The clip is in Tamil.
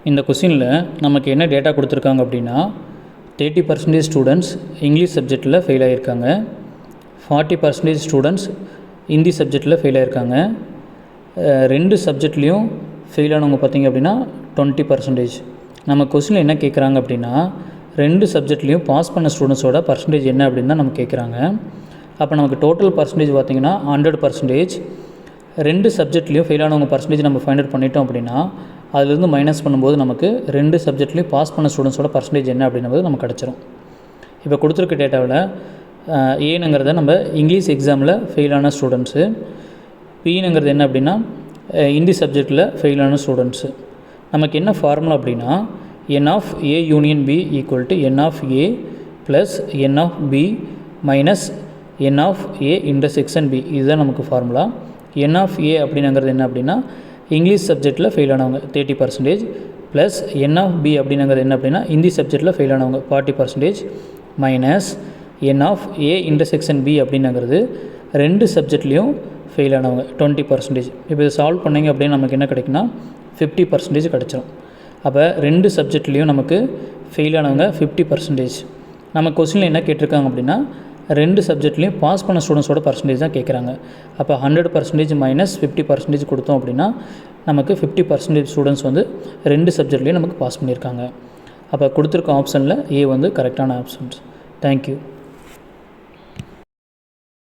இந்த கொஸ்டினில் நமக்கு என்ன டேட்டா கொடுத்துருக்காங்க அப்படின்னா 30% ஸ்டூடெண்ட்ஸ் இங்கிலீஷ் சப்ஜெக்டில் ஃபெயில் ஆகியிருக்காங்க, 40% ஸ்டூடெண்ட்ஸ் ஹிந்தி சப்ஜெக்டில் ஃபெயில் ஆகியிருக்காங்க. ரெண்டு சப்ஜெக்ட்லேயும் ஃபெயில் ஆனவங்க பார்த்திங்க அப்படின்னா 20%. நம்ம கொஸ்டினில் என்ன கேட்குறாங்க அப்படின்னா ரெண்டு சப்ஜெக்ட்லேயும் பாஸ் பண்ண ஸ்டூடெண்ட்ஸோட பர்சன்டேஜ் என்ன அப்படின்னு தான் நம்ம கேட்குறாங்க. அப்போ நமக்கு டோட்டல் பர்சன்டேஜ் பார்த்திங்கன்னா 100%. ரெண்டு சப்ஜெக்ட்லேயும் ஃபெயில் ஆனவங்க பர்சன்டேஜ் நம்ம ஃபைண்ட் அவுட் பண்ணிட்டோம் அப்படின்னா அதுலேருந்து மைனஸ் பண்ணும்போது நமக்கு ரெண்டு சப்ஜெக்ட்லேயும் பாஸ் பண்ண ஸ்டூடெண்ட்ஸோட பர்சன்டேஜ் என்ன அப்படின்றது நமக்கு கிடச்சிரும். இப்போ கொடுத்துருக்க டேட்டாவில் ஏனுங்கிறத நம்ம இங்கிலீஷ் எக்ஸாமில் ஃபெயிலான ஸ்டூடெண்ட்ஸு, பிங்கிறது என்ன அப்படின்னா ஹிந்தி சப்ஜெக்டில் ஃபெயிலான ஸ்டூடெண்ட்ஸு. நமக்கு என்ன ஃபார்முலா அப்படின்னா n of a union b equal to n of a plus n of b minus n of a intersection b. இதுதான் நமக்கு ஃபார்முலா. n of a அப்படிங்கிறது என்ன அப்படின்னா இங்கிலீஷ் சப்ஜெக்டில் ஃபெயில் ஆனவங்க 30% ப்ளஸ் n of b அப்படிங்கிறது என்ன அப்படின்னா ஹிந்தி சப்ஜெக்டில் ஃபெயில் ஆனவங்க 40% minus n of a intersection b அப்படிங்கிறது ரெண்டு சப்ஜெக்ட்லேயும் ஃபெயில் ஆனவங்க 20%. இப்போ இதை சால்வ் பண்ணிங்க அப்படின்னு நமக்கு என்ன கிடைக்குன்னா 50% கிடச்சிரும். அப்போ ரெண்டு சப்ஜெக்ட்லேயும் நமக்கு ஃபெயில் ஆனவங்க 50%. நம்ம கொஸ்டினில் என்ன கேட்டிருக்காங்க அப்படின்னா ரெண்டு சப்ஜெக்ட்லேயும் பாஸ் பண்ண ஸ்டூடெண்ட்ஸோட பர்சன்டேஜ் தான் கேட்குறாங்க. அப்போ 100% மைனஸ் 50% கொடுத்தோம் அப்படின்னா நமக்கு 50% ஸ்டூடெண்ட்ஸ் வந்து ரெண்டு சப்ஜெக்ட்லேயும் நமக்கு பாஸ் பண்ணியிருக்காங்க. அப்போ கொடுத்துருக்க ஆப்ஷனில் ஏ வந்து கரெக்டான ஆப்ஷன்ஸ். தேங்க்யூ.